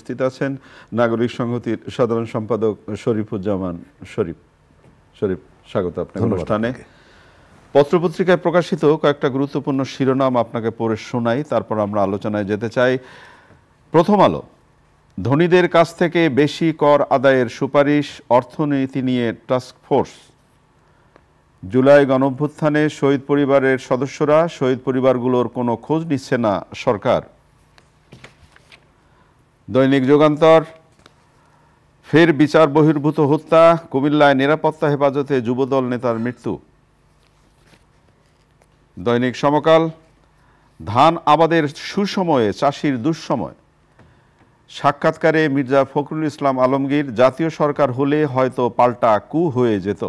উপস্থিত আছেন নাগরিক সংহতির সাধারণ সম্পাদক শরীফুজ্জামান শরীফ। স্বাগত আপনাকে অনুষ্ঠানে। পত্রপত্রিকায় প্রকাশিত কয়েকটা গুরুত্বপূর্ণ শিরোনাম আপনাকে পড়ে শোনাই, তারপর আমরা আলোচনায় যেতে চাই। প্রথম আলো, ধনীদের কাছ থেকে বেশি কর আদায়ের সুপারিশ, অর্থনীতি নিয়ে টাস্কফোর্স। জুলাই গণঅভ্যুত্থানে শহীদ পরিবারের সদস্যরা, শহীদ পরিবারগুলোর কোনো খোঁজ নিচ্ছে না সরকার। দৈনিক যুগান্তর, ফের বিচার বহির্ভূত হত্যা, কুমিল্লায় নিরাপত্তা হেফাজতে যুবদল নেতার মৃত্যু। দৈনিক সমকাল, ধান আবাদের সুসময়ে চাষির দুঃসময়। সাক্ষাৎকারে মির্জা ফখরুল ইসলাম আলমগীর, জাতীয় সরকার হলে হয়তো পাল্টা কু হয়ে যেত।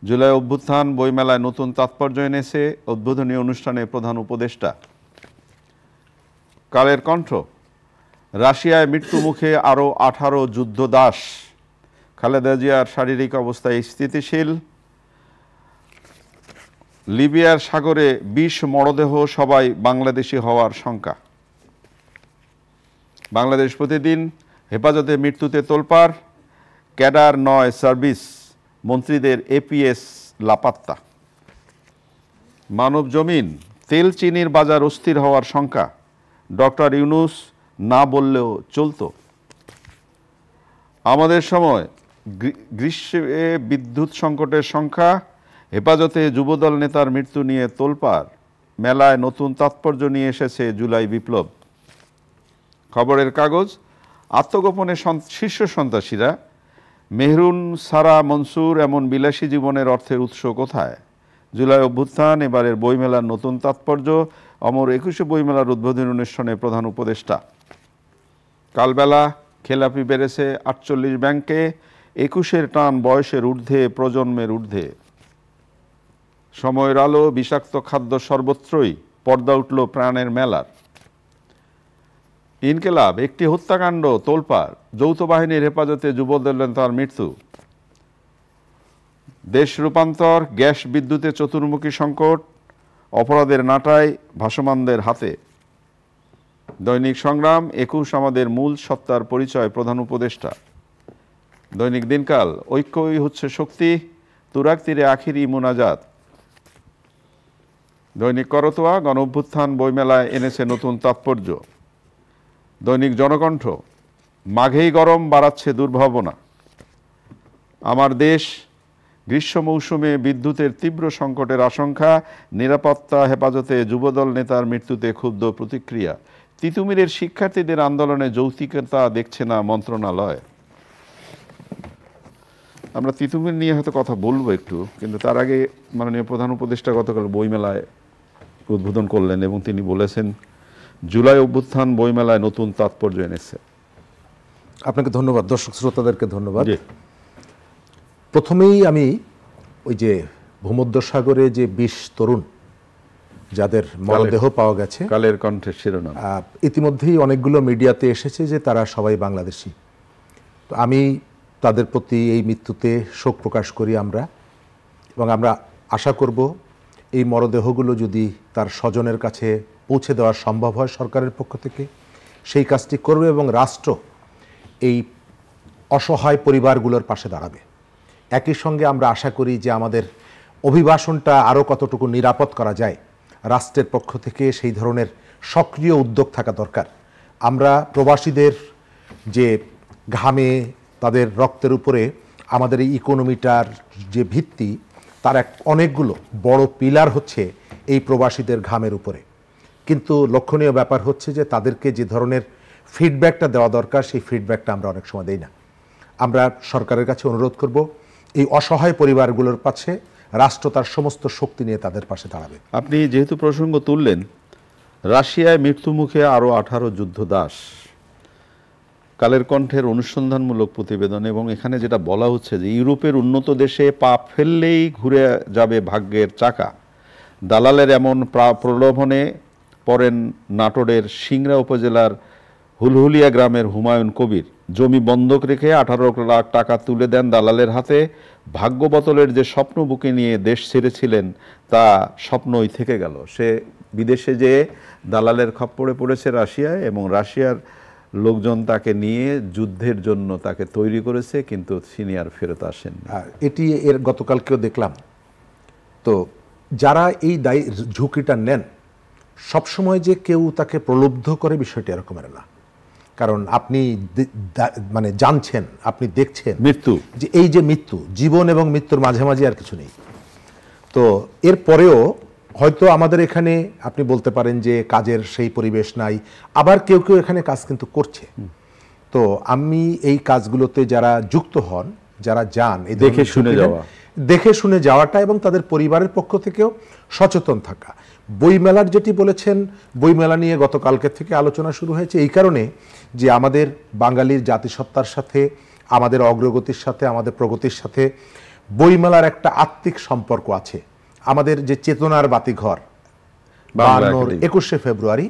জুলাই অভ্যুত্থান বইমেলায় নতুন তাৎপর্য এনেছে, উদ্বোধনী অনুষ্ঠানে প্রধান উপদেষ্টা। কালের কণ্ঠ, রাশিয়ায় মৃত্যু মুখে আরও 18 যুদ্ধদাস। খালেদা জিয়ার শারীরিক অবস্থা স্থিতিশীল। লিবিয়ার সাগরে 20 মরদেহ, সবাই বাংলাদেশি হওয়ার শঙ্কা। বাংলাদেশ প্রতিদিন, হেফাজতে মৃত্যুতে তোলপাড়, ক্যাডার নয় সার্ভিস, মন্ত্রীদের এপিএস লাপাত্তা। মানব জমিন, তেল চিনির বাজার অস্থির হওয়ার শঙ্কা, ডক্টর ইউনূস না বললেও চলতো। আমাদের সময়, গ্রীষ্মে বিদ্যুৎ সংকটের সংখ্যা, হেফাজতে যুবদল নেতার মৃত্যু নিয়ে তোলপাড়, মেলায় নতুন তাৎপর্য নিয়ে এসেছে জুলাই বিপ্লব। খবরের কাগজ, আত্মগোপনে শীর্ষ সন্ত্রাসীরা, মেহরুন, সারা, মনসুর, এমন বিলাসী জীবনের অর্থের উৎস কোথায়? জুলাই অভ্যুত্থান এবারের বইমেলার নতুন তাৎপর্য, অমর 21শে বইমেলার উদ্বোধনী অনুষ্ঠানে প্রধান উপদেষ্টা। কালবেলা, খেলাপি বেড়েছে 48 ব্যাংকে, 21-এর টান বয়সের ঊর্ধ্বে, প্রজন্মের ঊর্ধ্বে। সময়ের আলো, বিষাক্ত খাদ্য সর্বত্রই, পর্দা উঠল প্রাণের মেলার। ইনকিলাব, একটি হত্যাকাণ্ড তোলপাড়, যৌথ বাহিনীর হেফাজতে যুবদল নেতার মৃত্যু। দেশ রূপান্তর, গ্যাস বিদ্যুতে চতুর্মুখী সংকট, অপরাধের নাটায়, ভাসমানদের হাতে। দৈনিক সংগ্রাম, 21 আমাদের মূল সত্তার পরিচয়, প্রধান উপদেষ্টা। দৈনিক দিনকাল, ঐক্যই হচ্ছে শক্তি, তুরাগ তীরে আখিরি মুনাজাত। দৈনিক করতোয়া, গণঅভ্যুত্থান বইমেলায় এনেছে নতুন তাৎপর্য। দৈনিক জনকণ্ঠ, মাঘেই গরম বাড়াচ্ছে দুর্ভাবনা। আমার দেশ, গ্রীষ্ম মৌসুমে বিদ্যুতের তীব্র সংকটের আশঙ্কা, নিরাপত্তা হেফাজতে যুবদল নেতার মৃত্যুতে ক্ষুব্ধ প্রতিক্রিয়া। তিতুমিরের শিক্ষার্থীদের আন্দোলনে যৌক্তিকতা দেখছে না মন্ত্রণালয়। আমরা তিতুমির নিয়ে হয়তো কথা বলবো একটু, কিন্তু তার আগে মাননীয় প্রধান উপদেষ্টা গতকাল বইমেলায় উদ্বোধন করলেন এবং তিনি বলেছেন জুলাই অভ্যুত্থান বইমেলায় নতুন তাৎপর্য এনেছে। আপনাকে ধন্যবাদ, দর্শক শ্রোতাদেরকে ধন্যবাদ। প্রথমেই আমি ওই যে ভূমধ্যসাগরে যে 20 তরুণ যাদের মরদেহ পাওয়া গেছে, কালের কণ্ঠের শিরোনাম, ইতিমধ্যেই অনেকগুলো মিডিয়াতে এসেছে যে তারা সবাই বাংলাদেশি। তো আমি তাদের প্রতি এই মৃত্যুতে শোক প্রকাশ করি আমরা, এবং আমরা আশা করব এই মরদেহগুলো যদি তার স্বজনের কাছে পৌঁছে দেওয়া সম্ভব হয় সরকারের পক্ষ থেকে, সেই কাজটি করবে এবং রাষ্ট্র এই অসহায় পরিবারগুলোর পাশে দাঁড়াবে। একই সঙ্গে আমরা আশা করি যে আমাদের অভিবাসনটা আরও কতটুকু নিরাপদ করা যায়, রাষ্ট্রের পক্ষ থেকে সেই ধরনের সক্রিয় উদ্যোগ থাকা দরকার। আমরা প্রবাসীদের যে ঘামে, তাদের রক্তের উপরে আমাদের এই ইকোনমিটার যে ভিত্তি, তার অনেকগুলো বড় পিলার হচ্ছে এই প্রবাসীদের ঘামের উপরে। কিন্তু লক্ষণীয় ব্যাপার হচ্ছে যে তাদেরকে যে ধরনের ফিডব্যাকটা দেওয়া দরকার, সেই ফিডব্যাকটা আমরা অনেক সময় দেই না। আমরা সরকারের কাছে অনুরোধ করব এই অসহায় পরিবারগুলোর পাশে রাষ্ট্র তার সমস্ত শক্তি নিয়ে তাদের পাশে দাঁড়াবে। আপনি যেহেতু প্রসঙ্গ তুললেন, রাশিয়ায় মৃত্যুমুখে আরও 18 যুদ্ধদাস। কালের কণ্ঠের অনুসন্ধানমূলক প্রতিবেদন, এবং এখানে যেটা বলা হচ্ছে যে ইউরোপের উন্নত দেশে পা ফেললেই ঘুরে যাবে ভাগ্যের চাকা। দালালের এমন প্রলোভনে পড়েন নাটোরের সিংড়া উপজেলার হুলহুলিয়া গ্রামের হুমায়ুন কবির। জমি বন্ধক রেখে 18 লাখ টাকা তুলে দেন দালালের হাতে। ভাগ্য বদলের যে স্বপ্ন বুকে নিয়ে দেশ ছেড়েছিলেন, তা স্বপ্নই থেকে গেল। সে বিদেশে যেয়ে দালালের খপ্পরে পড়েছে রাশিয়ায়, এবং রাশিয়ার লোকজন তাকে নিয়ে যুদ্ধের জন্য তাকে তৈরি করেছে, কিন্তু তিনি আর ফেরত আসেন। এটি এর গতকালকেও দেখলাম। তো যারা এই ঝুঁকিটা নেন, সবসময় যে কেউ তাকে প্রলুব্ধ করে বিষয়টি এরকমের না। কারণ আপনি মানে জানছেন, আপনি দেখছেন মৃত্যু, যে এই যে মৃত্যু, জীবন এবং মৃত্যুর মাঝামাঝি আর কিছু নেই। তো এর পরেও হয়তো আমাদের এখানে আপনি বলতে পারেন যে কাজের সেই পরিবেশ নাই, আবার কেউ কেউ এখানে কাজ কিন্তু করছে। তো আমি এই কাজগুলোতে যারা যুক্ত হন, যারা যান, দেখে শুনে যাওয়াটা এবং তাদের পরিবারের পক্ষ থেকেও সচেতন থাকা। বইমেলার যেটি বলেছেন, বইমেলা নিয়ে গতকালকে থেকে আলোচনা শুরু হয়েছে এই কারণে যে আমাদের বাঙালির জাতিসত্তার সাথে, আমাদের অগ্রগতির সাথে, আমাদের প্রগতির সাথে বইমেলার একটা আত্মিক সম্পর্ক আছে। আমাদের যে চেতনার বাতিঘর 21শে ফেব্রুয়ারি,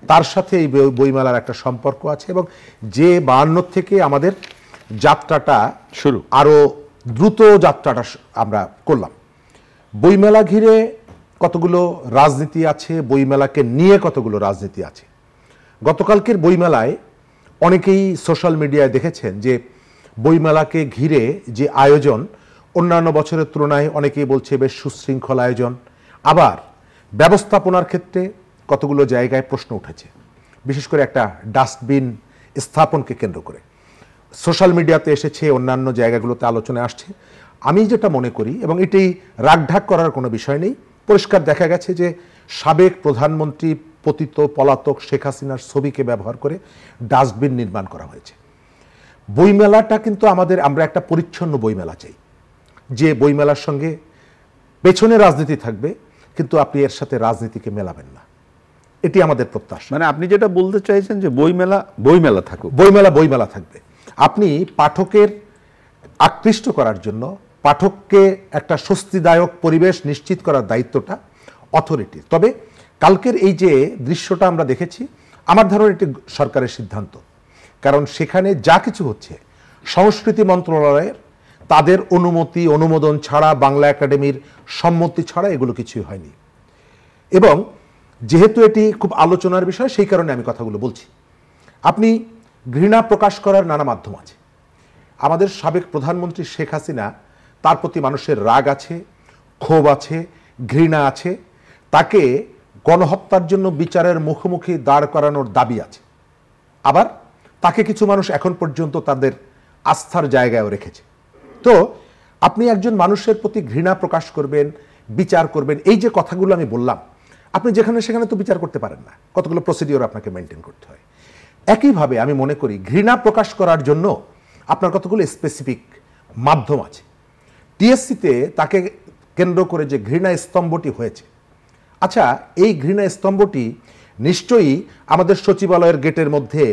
তার সাথে এই বইমেলার একটা সম্পর্ক আছে এবং যে 52 থেকে আমাদের যাত্রাটা শুরু, আরো দ্রুত যাত্রাটা আমরা করলাম। বইমেলা ঘিরে কতগুলো রাজনীতি আছে, বইমেলাকে নিয়ে কতগুলো রাজনীতি আছে। গতকালকের বইমেলায় অনেকেই সোশ্যাল মিডিয়ায় দেখেছেন যে বইমেলাকে ঘিরে যে আয়োজন অন্যান্য বছরের তুলনায় অনেকেই বলছে বেশ সুশৃঙ্খল আয়োজন। আবার ব্যবস্থাপনার ক্ষেত্রে কতগুলো জায়গায় প্রশ্ন উঠেছে, বিশেষ করে একটা ডাস্টবিন স্থাপনকে কেন্দ্র করে সোশ্যাল মিডিয়াতে এসেছে, অন্যান্য জায়গাগুলোতে আলোচনায় আসছে। আমি যেটা মনে করি, এবং এটি রাগঢাক করার কোনো বিষয় নেই, পরিষ্কার দেখা গেছে যে সাবেক প্রধানমন্ত্রী পতিত পলাতক শেখ হাসিনার ছবিকে ব্যবহার করে ডাস্টবিন নির্মাণ করা হয়েছে। বইমেলাটা কিন্তু আমরা একটা পরিচ্ছন্ন বইমেলা চাই, যে বইমেলার সঙ্গে পেছনে রাজনীতি থাকবে কিন্তু আপনি এর সাথে রাজনীতিকে মেলাবেন না, এটি আমাদের প্রত্যাশা। মানে আপনি যেটা বলতে চাইছেন যে বইমেলা থাকুক, বইমেলা থাকবে। আপনি পাঠকের আকৃষ্ট করার জন্য, পাঠককে একটা স্বস্তিদায়ক পরিবেশ নিশ্চিত করার দায়িত্বটা অথরিটির। তবে কালকের এই যে দৃশ্যটা আমরা দেখেছি, আমার ধারণা এটি সরকারের সিদ্ধান্ত, কারণ সেখানে যা কিছু হচ্ছে সংস্কৃতি মন্ত্রণালয়ের তাদের অনুমোদন ছাড়া, বাংলা একাডেমির সম্মতি ছাড়া এগুলো কিছুই হয়নি। এবং যেহেতু এটি খুব আলোচনার বিষয়, সেই কারণে আমি কথাগুলো বলছি। আপনি ঘৃণা প্রকাশ করার নানা মাধ্যম আছে। আমাদের সাবেক প্রধানমন্ত্রী শেখ হাসিনা, তার প্রতি মানুষের রাগ আছে, ক্ষোভ আছে, ঘৃণা আছে, তাকে গণহত্যার জন্য বিচারের মুখোমুখি দাঁড় করানোর দাবি আছে। আবার তাকে কিছু মানুষ এখন পর্যন্ত তাদের আস্থার জায়গায়ও রেখেছে। তো আপনি একজন মানুষের প্রতি ঘৃণা প্রকাশ করবেন, বিচার করবেন, এই যে কথাগুলো আমি বললাম, আপনি যেখানে সেখানে তো বিচার করতে পারেন না, কতগুলো প্রসিডিওর আপনাকে মেনটেন করতে হয়। একইভাবে আমি মনে করি ঘৃণা প্রকাশ করার জন্য আপনার কতগুলো স্পেসিফিক মাধ্যম আছে। টিএসসিতে তাকে কেন্দ্র করে যে ঘৃণা স্তম্ভটি হয়েছে, আচ্ছা এই ঘৃণা স্তম্ভটি নিশ্চয়ই আমাদের সচিবালয়ের গেটের মধ্যে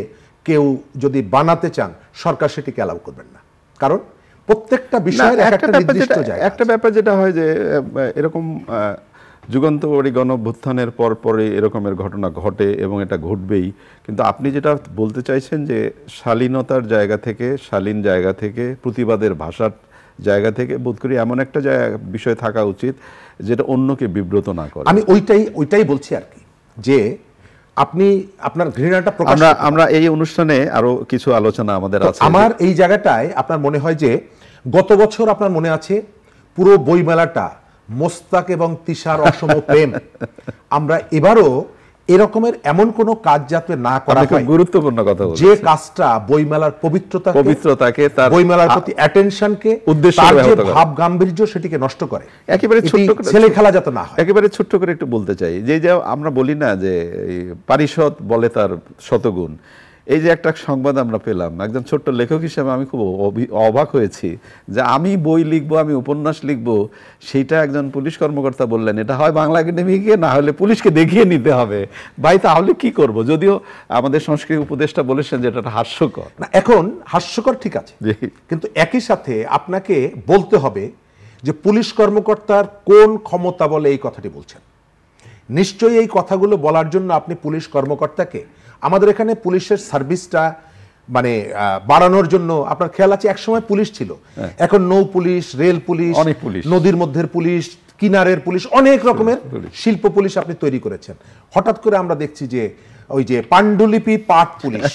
কেউ যদি বানাতে চান, সরকার সেটিকে অ্যালাউ করবেন না, কারণ প্রত্যেকটা বিষয়ের একটা নির্দিষ্ট জায়গা। একটা ব্যাপার যেটা হয় যে এরকম যুগান্তকারী গণঅভ্যুত্থানের পরে এরকমের ঘটনা ঘটে এবং এটা ঘটবেই, কিন্তু আপনি যেটা বলতে চাইছেন যে শালীনতার জায়গা থেকে, শালীন জায়গা থেকে, প্রতিবাদের ভাষার জায়গা থেকে বোধ করি এমন একটা বিষয় থাকা উচিত যেটা অন্যকে বিব্রত না করে। আমি ওইটাই বলছি আর কি, যে আপনি আপনার ঘৃণাটা প্রকাশ। আমরা এই অনুষ্ঠানে আরো কিছু আলোচনা আমাদের আছে। আমার এই জায়গাটায় আপনার মনে হয় যে গত বছর আপনার মনে আছে পুরো বইমেলাটা মোস্তাক এবং তিশার অসম প্রেম। আমরা এবারও এরকমের এমন কোন কাজ যাতে না করা হয়, গুরুত্বপূর্ণ কথা বলছেন, যে কাজটা বইমেলার পবিত্রতাকে, তার বইমেলার প্রতি অ্যাটেনশনকে, তার যে ভাব গাম্ভীর্য সেটিকে নষ্ট করে, একেবারে ছোট্ট করে ছেলে খেলা যাতে না হয়। একেবারে ছোট্ট করে একটু বলতে চাই যে আমরা বলি না যে পারিষদ বলে তার শতগুণ। এই যে একটা সংবাদ আমরা পেলাম, একজন ছোট্ট লেখক হিসেবে আমি খুব অবাক হয়েছি যে আমি বই লিখবো, আমি উপন্যাস লিখবো, সেইটা একজন পুলিশ কর্মকর্তা বললেন এটা হয় বাংলা একাডেমিকে, না হলে পুলিশকে দেখিয়ে নিতে হবে। ভাই তাহলে কি করব? যদিও আমাদের সংস্কৃতি উপদেষ্টা বলেছেন যে এটা হাস্যকর না, এখন হাস্যকর ঠিক আছে, কিন্তু একই সাথে আপনাকে বলতে হবে যে পুলিশ কর্মকর্তার কোন ক্ষমতা বলে এই কথাটি বলছেন। নিশ্চয়ই এই কথাগুলো বলার জন্য আপনি পুলিশ কর্মকর্তাকে, আমাদের এখানে পুলিশের সার্ভিসটা মানে বাড়ানোর জন্য আপনার খেয়াল আছে একসময় পুলিশ ছিল, এখন নৌ পুলিশ, রেল পুলিশ, নদীর মধ্যের পুলিশ, কিনারের পুলিশ, অনেক রকমের শিল্প পুলিশ আপনি তৈরি করেছেন। হঠাৎ করে আমরা দেখছি যে ওই যে পাণ্ডুলিপি পাঠ পুলিশ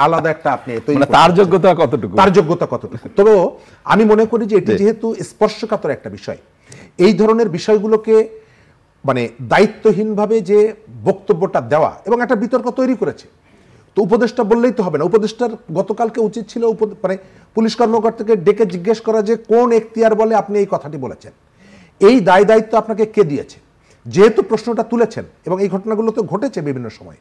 আলাদা একটা আপনি তার যোগ্যতা কতটুকু, তবে আমি মনে করি যে এটি যেহেতু স্পর্শকাতর একটা বিষয়, এই ধরনের বিষয়গুলোকে মানে দায়িত্বহীনভাবে যে বক্তব্যটা দেওয়া এবং একটা বিতর্ক তৈরি করেছে, তো উপদেষ্টা বললেই তো হবে না। উপদেষ্টার গতকালকে উচিত ছিল মানে পুলিশ কর্মকর্তাকে ডেকে জিজ্ঞেস করা যে কোন এখতিয়ার বলে আপনি এই কথাটি বলেছেন, এই দায় দায়িত্ব আপনাকে কে দিয়েছে, যেহেতু প্রশ্নটা তুলেছেন। এবং এই ঘটনাগুলো তো ঘটেছে বিভিন্ন সময়,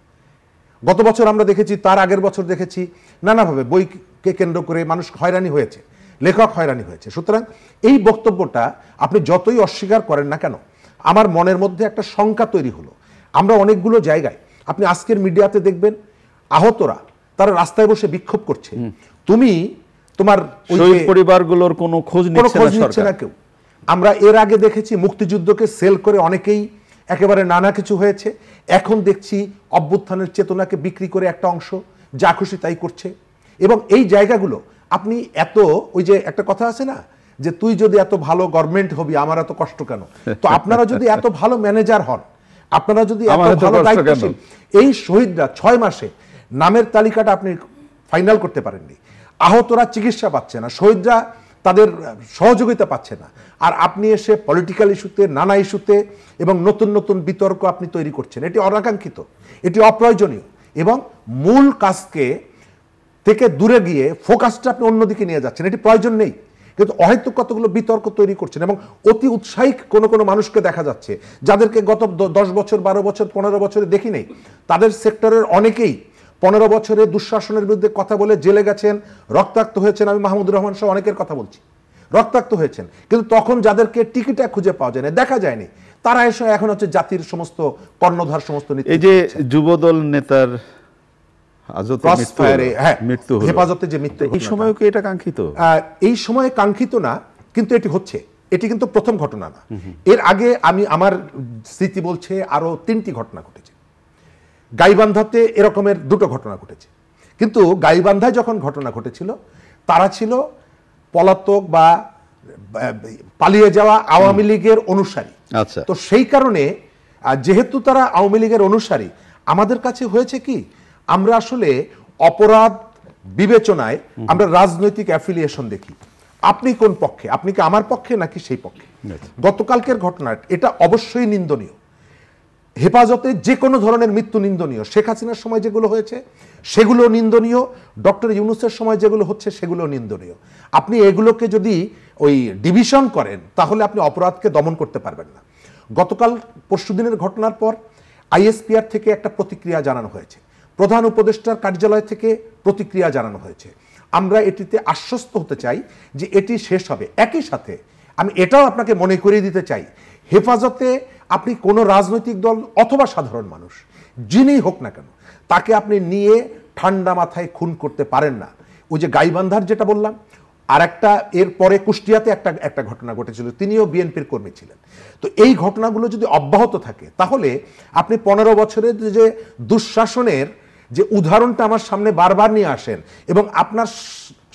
গত বছর আমরা দেখেছি, তার আগের বছর দেখেছি, নানাভাবে বইকে কেন্দ্র করে মানুষ হয়রানি হয়েছে, লেখক হয়রানি হয়েছে। সুতরাং এই বক্তব্যটা আপনি যতই অস্বীকার করেন না কেন, আমার মনের মধ্যে একটা শঙ্কা তৈরি হলো। আমরা অনেকগুলো জায়গায়, আপনি আজকের মিডিয়াতে দেখবেন আহতরা তারা রাস্তায় বসে বিক্ষোভ করছে, তুমি তোমার শহীদ পরিবারগুলোর কোনো খোঁজ নিচ্ছে না কেউ। আমরা এর আগে দেখেছি মুক্তিযুদ্ধকে সেল করে অনেকেই একেবারে নানা কিছু হয়েছে, এখন দেখছি অভ্যুত্থানের চেতনাকে বিক্রি করে একটা অংশ যা খুশি তাই করছে। এবং এই জায়গাগুলো আপনি এত, ওই যে একটা কথা আছে না যে তুই যদি এত ভালো গভর্নমেন্ট হবি আমার এত কষ্ট কেন, তো আপনারা যদি এত ভালো ম্যানেজার হন, আপনারা যদি এত ভালো দায়িত্বশীল, এই শহীদরা 6 মাসে নামের তালিকাটা আপনি ফাইনাল করতে পারেননি, আহতরা চিকিৎসা পাচ্ছে না, শহীদরা তাদের সহযোগিতা পাচ্ছে না, আর আপনি এসে পলিটিক্যাল ইস্যুতে, নানা ইস্যুতে এবং নতুন নতুন বিতর্ক আপনি তৈরি করছেন। এটি অনাকাঙ্ক্ষিত, এটি অপ্রয়োজনীয় এবং মূল কাজকে থেকে দূরে গিয়ে ফোকাসটা আপনি অন্যদিকে নিয়ে যাচ্ছেন, এটি প্রয়োজন নেই। কিন্তু অহেতুক কতগুলো বিতর্ক তৈরি করছেন এবং অতি উৎসাহী কোনো মানুষকে দেখা যাচ্ছে যাদেরকে গত 10 বছর 12 বছর 15 বছরে দেখি নেই, তাদের সেক্টরের অনেকেই 15 বছরে দুঃশাসনের বিরুদ্ধে কথা বলে জেলে গেছেন, রক্তাক্ত হয়েছেন। আমি মাহমুদুর রহমান সহ অনেকের কথা বলছি, রক্তাক্ত হয়েছেন, কিন্তু তখন যাদেরকে টিকিটা খুঁজে পাওয়া যায় না, দেখা যায়নি, তারা এসে এখন হচ্ছে জাতির সমস্ত কর্ণধার, সমস্ত নীতি। এই যে যুবদল নেতার মৃত্যু, হেফাজতে যে মৃত্যু, এই সময়ও কি এটা কাঙ্ক্ষিত? এই সময়ে কাঙ্ক্ষিত না, কিন্তু এটি হচ্ছে, এটি কিন্তু প্রথম ঘটনা না। এর আগে আমার স্মৃতি বলছে আরো 3টি ঘটনা ঘটেছে। গাইবান্ধাতে এরকমের 2টো ঘটনা ঘটেছে, কিন্তু গাইবান্ধায় যখন ঘটনা ঘটেছিল তারা ছিল পলাতক বা পালিয়ে যাওয়া আওয়ামী লীগের অনুসারী। আচ্ছা, তো সেই কারণে যেহেতু তারা আওয়ামী লীগের অনুসারী, আমাদের কাছে হয়েছে কি, আমরা আসলে অপরাধ বিবেচনায় আমরা রাজনৈতিক অ্যাফিলিয়েশন দেখি, আপনি কোন পক্ষে, আপনি কি আমার পক্ষে নাকি সেই পক্ষে। গতকালকের ঘটনা এটা অবশ্যই নিন্দনীয়, হেফাজতে যে কোনো ধরনের মৃত্যু নিন্দনীয়, শেখ হাসিনার সময় যেগুলো হয়েছে সেগুলো নিন্দনীয়, ডক্টর ইউনূসের সময় যেগুলো হচ্ছে সেগুলো নিন্দনীয়। আপনি এগুলোকে যদি ওই ডিভিশন করেন তাহলে আপনি অপরাধকে দমন করতে পারবেন না। গতকাল পরশুদিনের ঘটনার পর আইএসপিআর থেকে একটা প্রতিক্রিয়া জানানো হয়েছে, প্রধান উপদেষ্টার কার্যালয় থেকে প্রতিক্রিয়া জানানো হয়েছে। আমরা এটিতে আশ্বস্ত হতে চাই যে এটি শেষ হবে। একই সাথে আমি এটাও আপনাকে মনে করিয়ে দিতে চাই, হেফাজতে আপনি কোনো রাজনৈতিক দল অথবা সাধারণ মানুষ যিনি হোক না কেন, তাকে আপনি নিয়ে ঠান্ডা মাথায় খুন করতে পারেন না। ওই যে গাইবান্ধার যেটা বললাম, আর একটা এরপরে কুষ্টিয়াতে একটা ঘটনা ঘটেছিল, তিনিও বিএনপির কর্মী ছিলেন। তো এই ঘটনাগুলো যদি অব্যাহত থাকে তাহলে আপনি 15 বছরের যে দুঃশাসনের যে উদাহরণটা আমার সামনে বারবার নিয়ে আসেন এবং আপনার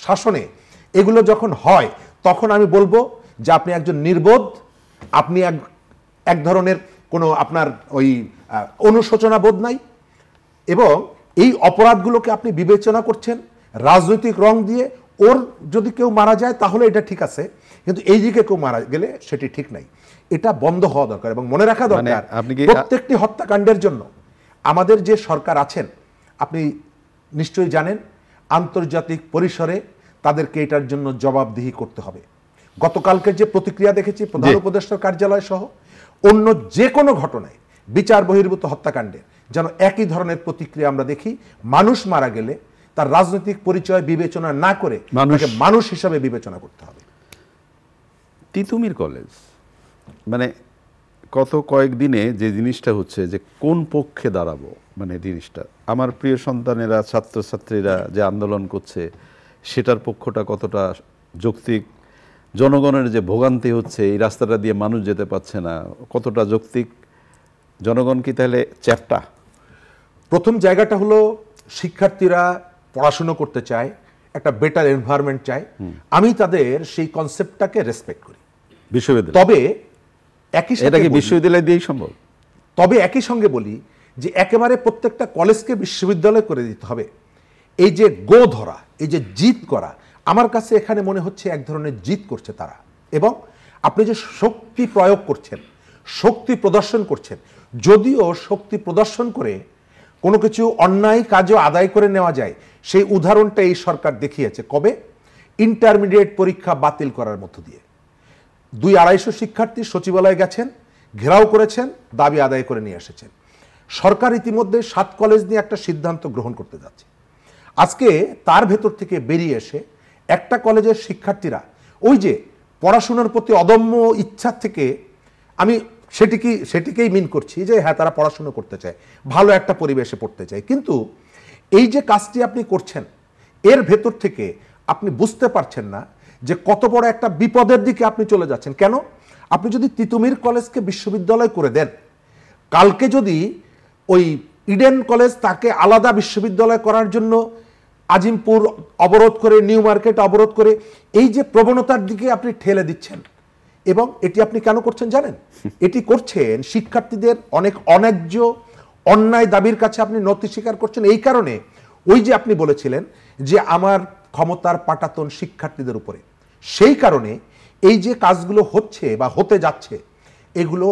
শাসনে এগুলো যখন হয় তখন আমি বলবো যে আপনি একজন নির্বোধ, আপনি এক ধরনের কোনো আপনার ওই অনুশোচনা বোধ নাই এবং এই অপরাধগুলোকে আপনি বিবেচনা করছেন রাজনৈতিক রং দিয়ে। ওর যদি কেউ মারা যায় তাহলে এটা ঠিক আছে, কিন্তু এই দিকে কেউ মারা গেলে সেটি ঠিক নাই। এটা বন্ধ হওয়া দরকার এবং মনে রাখা দরকার প্রত্যেকটি হত্যাকাণ্ডের জন্য আমাদের যে সরকার আছেন, আপনি নিশ্চয়ই জানেন, আন্তর্জাতিক পরিসরে তাদেরকে এটার জন্য জবাবদিহি করতে হবে। গতকালকে যে প্রতিক্রিয়া দেখেছি প্রধান উপদেষ্টার কার্যালয় সহ অন্য যে কোনো ঘটনায়, বিচার বহির্ভূত হত্যাকাণ্ডে যেন একই ধরনের প্রতিক্রিয়া আমরা দেখি। মানুষ মারা গেলে তার রাজনৈতিক পরিচয় বিবেচনা না করে মানুষ হিসাবে বিবেচনা করতে হবে। তিতুমির কলেজ মানে গত কয়েকদিনে যে জিনিসটা হচ্ছে যে কোন পক্ষে দাঁড়াবো, মানে জিনিসটা আমার প্রিয় সন্তানেরা, ছাত্রছাত্রীরা যে আন্দোলন করছে সেটার পক্ষটা কতটা যৌক্তিক, জনগণের যে ভোগান্তি হচ্ছে এই রাস্তাটা দিয়ে মানুষ যেতে পারছে না, কতটা যৌক্তিক, জনগণ কি তাহলে চ্যাপ্টা? প্রথম জায়গাটা হলো শিক্ষার্থীরা পড়াশুনো করতে চায়, একটা বেটার এনভায়রনমেন্ট চায়, আমি তাদের সেই কনসেপ্টটাকে রেসপেক্ট করি। বিশ্ববিদ্যালয় তবে একই সাথে বিশ্ববিদ্যালয় দিয়েই সম্ভব। তবে একই সঙ্গে বলি যে একেবারে প্রত্যেকটা কলেজকে বিশ্ববিদ্যালয় করে দিতে হবে, এই যে গো ধরা, এই যে জিত করা, আমার কাছে এখানে মনে হচ্ছে এক ধরনের জিত করছে তারা। এবং আপনি যে শক্তি প্রয়োগ করছেন, শক্তি প্রদর্শন করছেন, যদিও শক্তি প্রদর্শন করে কোনো কিছু অন্যায় কাজও আদায় করে নেওয়া যায়, সেই উদাহরণটা এই সরকার দেখিয়েছে। কবে? ইন্টারমিডিয়েট পরীক্ষা বাতিল করার মধ্য দিয়ে 200-250 শিক্ষার্থী সচিবালয়ে গেছেন, ঘেরাও করেছেন, দাবি আদায় করে নিয়ে এসেছেন। সরকার ইতিমধ্যে 7 কলেজ নিয়ে একটা সিদ্ধান্ত গ্রহণ করতে যাচ্ছে। আজকে তার ভেতর থেকে বেরিয়ে এসে একটা কলেজের শিক্ষার্থীরা ওই যে পড়াশোনার প্রতি অদম্য ইচ্ছা থেকে, আমি সেটিকেই মিন করছি যে হ্যাঁ, তারা পড়াশোনা করতে চায়, ভালো একটা পরিবেশে পড়তে চায়, কিন্তু এই যে কাজটি আপনি করছেন এর ভেতর থেকে আপনি বুঝতে পারছেন না যে কত বড় একটা বিপদের দিকে আপনি চলে যাচ্ছেন। কেন? আপনি যদি তিতুমির কলেজকে বিশ্ববিদ্যালয় করে দেন, কালকে যদি ওই ইডেন কলেজ তাকে আলাদা বিশ্ববিদ্যালয় করার জন্য আজিমপুর অবরোধ করে, নিউ মার্কেট অবরোধ করে, এই যে প্রবণতার দিকে আপনি ঠেলে দিচ্ছেন। এবং এটি আপনি কেন করছেন জানেন? এটি করছেন শিক্ষার্থীদের অনেক অন্যায্য অন্যায় দাবির কাছে আপনি নতি স্বীকার করছেন। এই কারণে ওই যে আপনি বলেছিলেন যে আমার ক্ষমতার পাটাতন শিক্ষার্থীদের উপরে, সেই কারণে এই যে কাজগুলো হচ্ছে বা হতে যাচ্ছে, এগুলো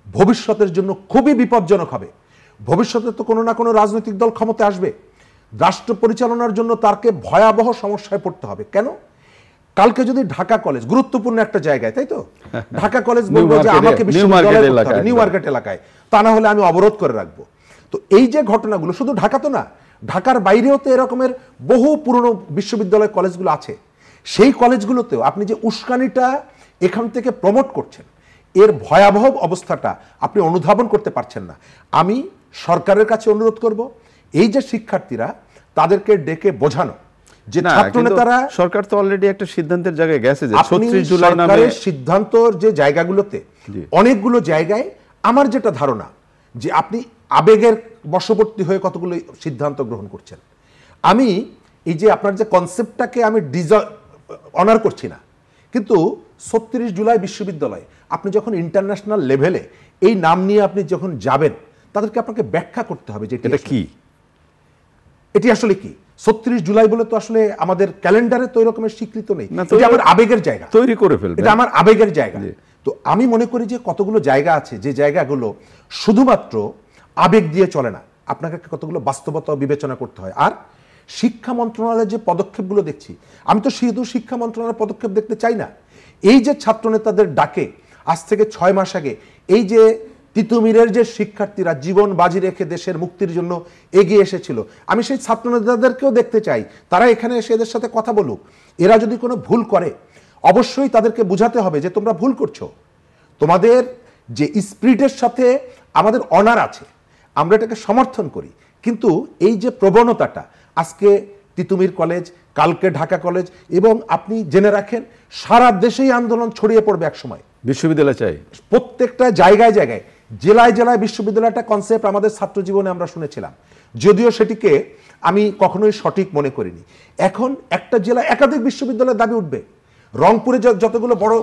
ভবিষ্যতের জন্য খুবই বিপজ্জনক হবে। ভবিষ্যতে তো কোনো না কোনো রাজনৈতিক দল ক্ষমতায় আসবে, রাষ্ট্র পরিচালনার জন্য তাকে ভয়াবহ সমস্যায় পড়তে হবে। কেন? কালকে যদি ঢাকা কলেজ, গুরুত্বপূর্ণ একটা জায়গায়, তাই তো, ঢাকা কলেজ বলবো যে আমাকে বিশ্ববিদ্যালয় করতে হবে নিউ মার্কেট এলাকায়, তা না হলে আমি অবরোধ করে রাখবো। তো এই যে ঘটনাগুলো শুধু ঢাকা তো না, ঢাকার বাইরেও তো এরকমের বহু পুরনো বিশ্ববিদ্যালয় কলেজগুলো আছে। সেই কলেজগুলোতেও আপনি যে উস্কানিটা এখান থেকে প্রমোট করছেন, এর ভয়াবহ অবস্থাটা আপনি অনুধাবন করতে পারছেন না। আমি সরকারের কাছে অনুরোধ করব, এই যে শিক্ষার্থীরা, তাদেরকে ডেকে বোঝানো যে ছাত্রনেতারা, সরকার তো অলরেডি একটা সিদ্ধান্তের জায়গায় গেছে যে 36 জুলাই নামে সরকারের সিদ্ধান্তর যে জায়গাগুলোতে অনেকগুলো জায়গায় আমার যেটা ধারণা যে আপনি আবেগের বশবর্তী হয়ে কতগুলো সিদ্ধান্ত গ্রহণ করছেন। আমি এই যে আপনার যে কনসেপ্টটাকে আমি অনার করছি না, কিন্তু 36 জুলাই বিশ্ববিদ্যালয় আপনি যখন ইন্টারন্যাশনাল লেভেলে এই নাম নিয়ে আপনি যখন যাবেন, তাদেরকে আপনাকে ব্যাখ্যা করতে হবে যে এটা কি, এটি আসলে কি। 36 জুলাই বলে তো আসলে আমাদের ক্যালেন্ডারে তো এরকমের স্বীকৃত নেই, এটা আমার আবেগের জায়গা, তৈরি করে ফেলবে, এটা আমার আবেগের জায়গা। তো আমি মনে করি যে কতগুলো জায়গা আছে যে জায়গাগুলো শুধুমাত্র আবেগ দিয়ে চলে না, আপনাকে কতগুলো বাস্তবতা বিবেচনা করতে হয়। আর শিক্ষা মন্ত্রণালয়ের যে পদক্ষেপগুলো দেখছি, আমি তো শুধু শিক্ষা মন্ত্রণালয়ের পদক্ষেপ দেখতে চাই না। এই যে ছাত্রনেতাদের ডাকে আজ থেকে 6 মাস আগে এই যে তিতুমিরের যে শিক্ষার্থীরা জীবন বাজি রেখে দেশের মুক্তির জন্য এগিয়ে এসেছিল, আমি সেই ছাত্রনেতাদেরকেও দেখতে চাই, তারা এখানে এসে এদের সাথে কথা বলুক। এরা যদি কোনো ভুল করে, অবশ্যই তাদেরকে বোঝাতে হবে যে তোমরা ভুল করছো, তোমাদের যে স্পিরিটের সাথে আমাদের অনার আছে, আমরা এটাকে সমর্থন করি। কিন্তু এই যে প্রবণতাটা, আজকে তিতুমির কলেজ, কালকে ঢাকা কলেজ, এবং আপনি জেনে রাখেন সারা দেশেই আন্দোলন ছড়িয়ে পড়বে এক সময়। বিশ্ববিদ্যালয় চাই, প্রত্যেকটা জায়গায় জায়গায়, জেলায় জেলায় বিশ্ববিদ্যালয়টা কনসেপ্ট আমাদের ছাত্র জীবনে আমরা শুনেছিলাম, যদিও সেটিকে আমি কখনোই সঠিক মনে করিনি। এখন একটা জেলায় একাধিক বিশ্ববিদ্যালয়ের দাবি উঠবে। রংপুরে যতগুলো বড়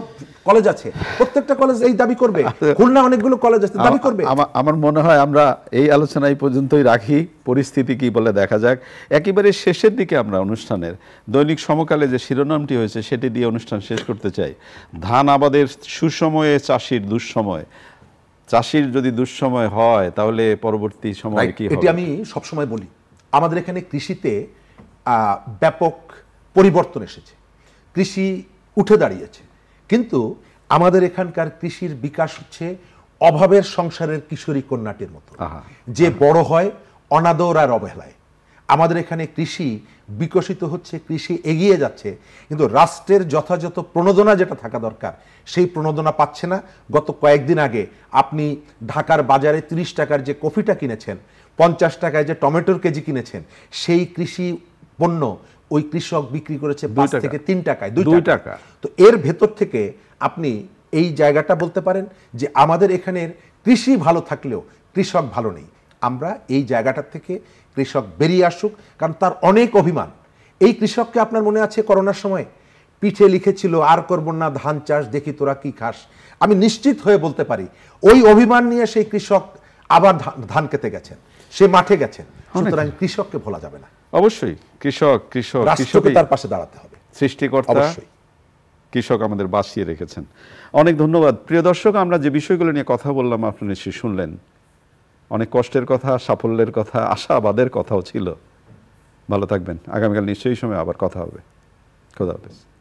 কলেজ আছে, প্রত্যেকটা কলেজ এই দাবি করবে, খুলনা অনেকগুলো কলেজ আছে দাবি করবে। আমার মনে হয় আমরা এই আলোচনা এই পর্যন্তই রাখি, পরিস্থিতি কি বলে দেখা যাক। একেবারে শেষের দিকে আমরা অনুষ্ঠানের দৈনিক সমকালে যে শিরোনামটি হয়েছে সেটি দিয়ে অনুষ্ঠান শেষ করতে চাই। ধান আবাদের সুসময়ে চাষির দুঃসময়। চাষির যদি দুঃসময় হয় তাহলে পরবর্তী সময়ে কি হবে? এটি আমি সবসময় বলি, আমাদের এখানে কৃষিতে ব্যাপক পরিবর্তন এসেছে, কৃষি উঠে দাঁড়িয়েছে, কিন্তু আমাদের এখানকার কৃষির বিকাশ হচ্ছে অভাবের সংসারের কিশোরী কন্যাটির মতো, যে বড় হয় অনাদর আর অবহেলায়। আমাদের এখানে কৃষি বিকশিত হচ্ছে, কৃষি এগিয়ে যাচ্ছে, কিন্তু রাষ্ট্রের যথাযথ প্রণোদনা যেটা থাকা দরকার সেই প্রণোদনা পাচ্ছে না। গত কয়েকদিন আগে আপনি ঢাকার বাজারে 30 টাকার যে কফিটা কিনেছেন, 50 টাকায় যে টমেটোর কেজি কিনেছেন, সেই কৃষি পণ্য ওই কৃষক বিক্রি করেছে 5 থেকে 3 টাকায়, 2 টাকা। তো এর ভেতর থেকে আপনি এই জায়গাটা বলতে পারেন যে আমাদের এখানের কৃষি ভালো থাকলেও কৃষক ভালো নেই। আমরা এই জায়গাটার থেকে কৃষক বেরিয়ে আসুক, কারণ তার অনেক অভিমান। এই কৃষককে আপনার মনে আছে করোনার সময় পিঠে লিখেছিল আর করব না ধান চাষ, দেখি তোরা কি খাস। আমি নিশ্চিত হয়ে বলতে পারি ওই অভিমান নিয়ে সেই কৃষক আবার ধান খেতে গেছেন। সে মাঠে গেছেন, সুতরাং কৃষককে ভোলা যাবে না। অবশ্যই কৃষক কৃষক রাষ্ট্রকে তার পাশে দাঁড়াতে হবে। সৃষ্টিকর্তা অবশ্যই কৃষক আমাদের বাঁচিয়ে রেখেছেন। অনেক ধন্যবাদ। প্রিয় দর্শক, আমরা যে বিষয়গুলো নিয়ে কথা বললাম আপনি নিশ্চয়ই শুনলেন। অনেক কষ্টের কথা, সাফল্যের কথা, আশাবাদের কথাও ছিল। ভালো থাকবেন। আগামীকাল নিশ্চয়ই সময় আবার কথা হবে। খোদা হাফেজ।